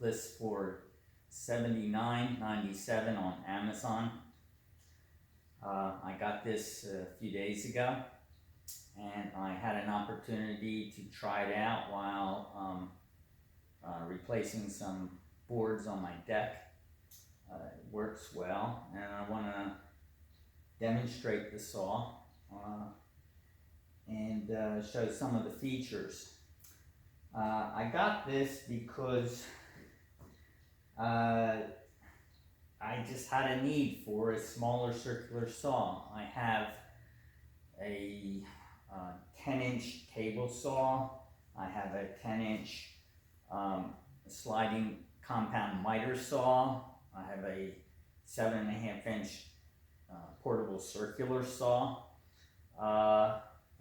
lists for $79.97 on Amazon. I got this a few days ago, and I had an opportunity to try it out while replacing some boards on my deck. It works well, and I want to demonstrate the saw and show some of the features. I got this because I just had a need for a smaller circular saw. I have a 10-inch table saw. I have a 10-inch sliding compound miter saw. I have a 7.5-inch portable circular saw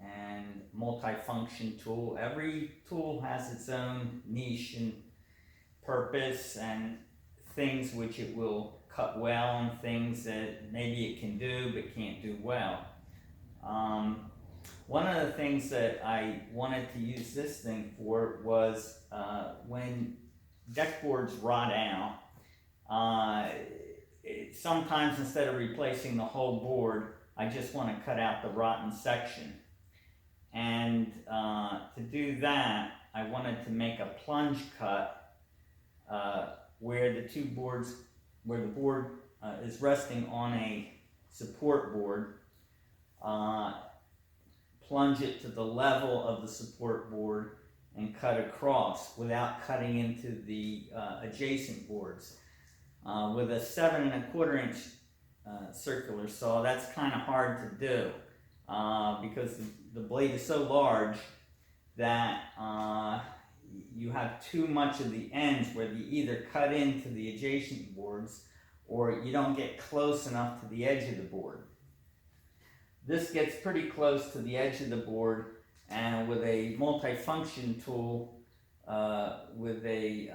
and multi-function tool. Every tool has its own niche and purpose and things which it will cut well and things that maybe it can do but can't do well. One of the things that I wanted to use this thing for was when deck boards rot out, sometimes instead of replacing the whole board, I just want to cut out the rotten section. And to do that, I wanted to make a plunge cut where the board is resting on a support board, plunge it to the level of the support board and cut across without cutting into the adjacent boards. With a 7.25-inch circular saw, that's kind of hard to do because the blade is so large that you have too much of the ends where you either cut into the adjacent boards or you don't get close enough to the edge of the board. This gets pretty close to the edge of the board, and with a multi-function tool with a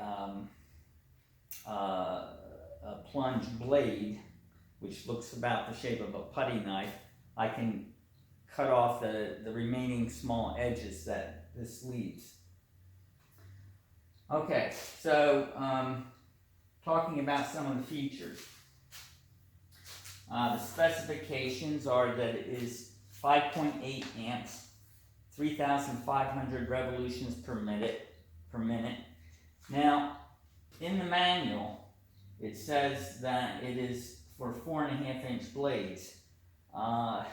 plunge blade, which looks about the shape of a putty knife, I can cut off the remaining small edges that this leaves. Okay, so talking about some of the features. The specifications are that it is 5.8 amps, 3,500 revolutions per minute. Now, in the manual, it says that it is for 4.5-inch blades. I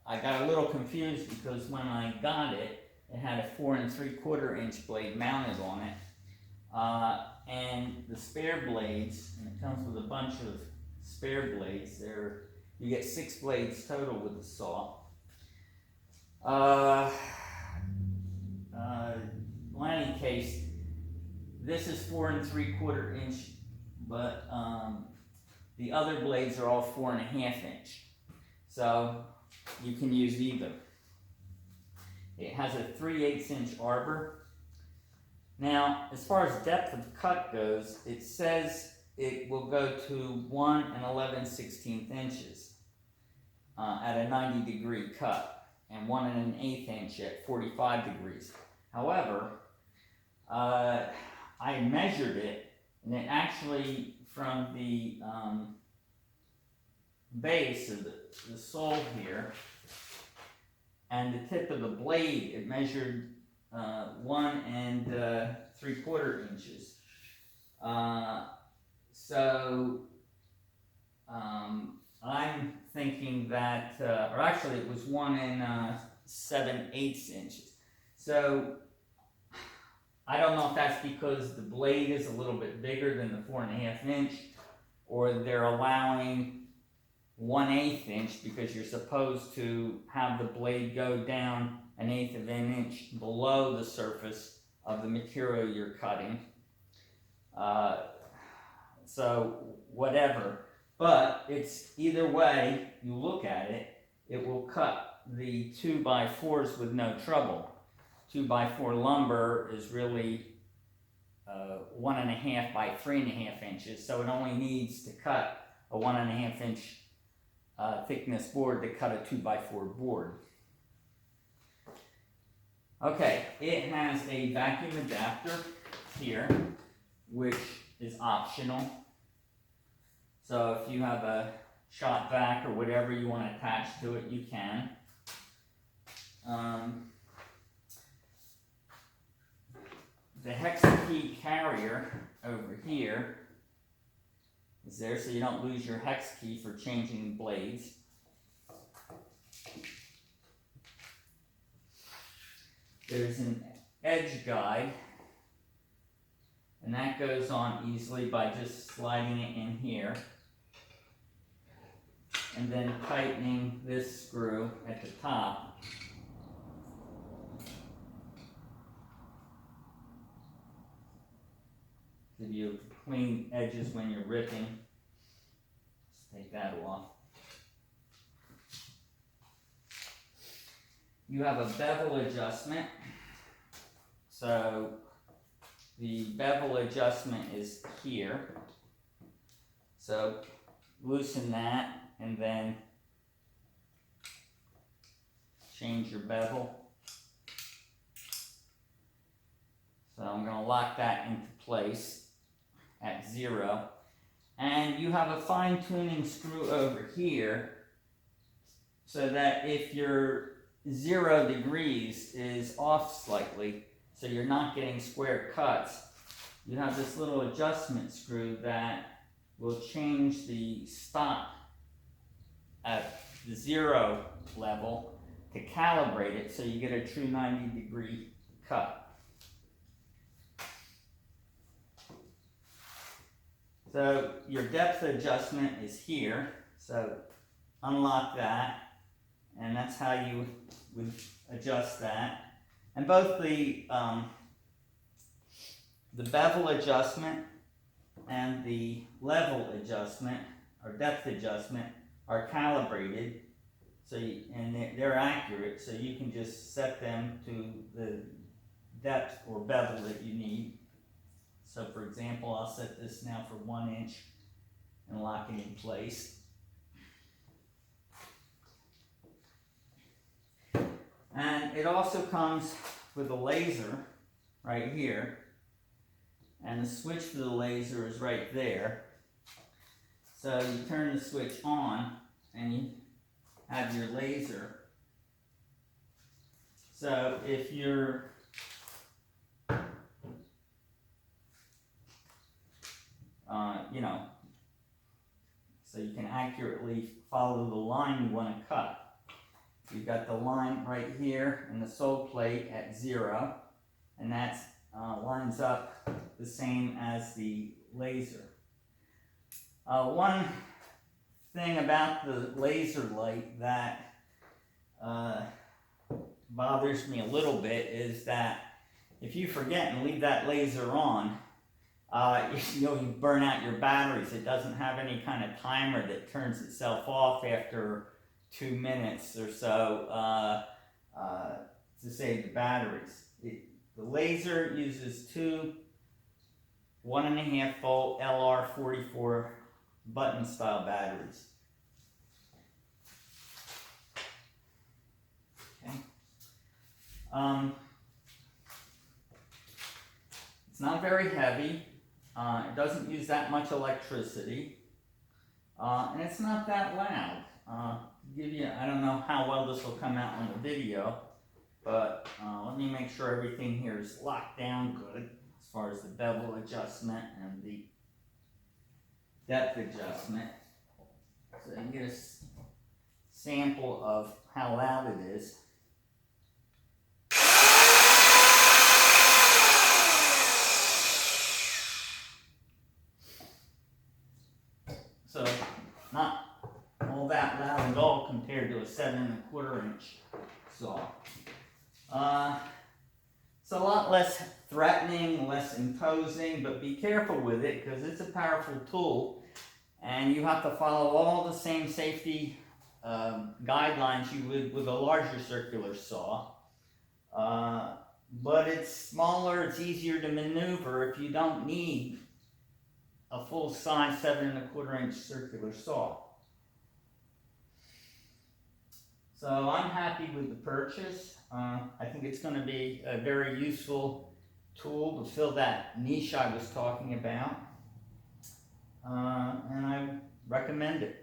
got a little confused because when I got it, it had a 4.75-inch blade mounted on it. And the spare blades, and it comes with a bunch of spare blades. You get 6 blades total with the saw. In any case, this is 4.75-inch, but the other blades are all 4.5-inch. So you can use either. It has a 3/8-inch arbor. Now, as far as depth of cut goes, it says it will go to 1 11/16 inches at a 90-degree cut, and 1 1/8 inch at 45 degrees. However, I measured it, and it actually, from the base of the sole here and the tip of the blade, it measured 1 3/4 inches. So I'm thinking that, or actually it was 1 7/8 inches. So I don't know if that's because the blade is a little bit bigger than the 4.5-inch, or they're allowing 1/8 inch because you're supposed to have the blade go down 1/8 of an inch below the surface of the material you're cutting. So whatever, but it's either way you look at it, it will cut the 2x4s with no trouble. 2x4 lumber is really 1.5 by 3.5 inches, so it only needs to cut a 1.5-inch thickness board to cut a 2x4 board. Okay, it has a vacuum adapter here, which is optional. So if you have a shot vac or whatever you want to attach to it, you can. The hex key carrier over here is there so you don't lose your hex key for changing blades. There's an edge guide, and that goes on easily by just sliding it in here and then tightening this screw at the top. Give you clean edges when you're ripping. Let's take that off. You have a bevel adjustment. So the bevel adjustment is here. So loosen that and then change your bevel. So I'm going to lock that into place at 0. And you have a fine tuning screw over here so that if your 0 degrees is off slightly, so you're not getting square cuts, you have this little adjustment screw that will change the stop at the 0 level to calibrate it so you get a true 90-degree cut. So your depth adjustment is here, so unlock that, and that's how you would adjust that. And both the bevel adjustment and the level adjustment, or depth adjustment, are calibrated, so and they're accurate, so you can just set them to the depth or bevel that you need. So for example, I'll set this now for 1 inch and lock it in place. And it also comes with a laser right here. And the switch for the laser is right there. So you turn the switch on and you have your laser. So if you're so you can accurately follow the line you want to cut. You've got the line right here and the sole plate at 0, and that lines up the same as the laser. One thing about the laser light that bothers me a little bit is that if you forget and leave that laser on, you burn out your batteries. It doesn't have any kind of timer that turns itself off after 2 minutes or so to save the batteries. The laser uses two 1.5 volt LR44 button style batteries. Okay. It's not very heavy. It doesn't use that much electricity, and it's not that loud. To give you, I don't know how well this will come out on the video, but let me make sure everything here is locked down good as far as the bevel adjustment and the depth adjustment, so you can get a sample of how loud it is. So not all that loud at all compared to a 7.25 inch saw. It's a lot less threatening, less imposing, but be careful with it because it's a powerful tool and you have to follow all the same safety guidelines you would with a larger circular saw. But it's smaller, it's easier to maneuver if you don't need a full-size 7.25 inch circular saw. So I'm happy with the purchase. I think it's going to be a very useful tool to fill that niche I was talking about. and I recommend it.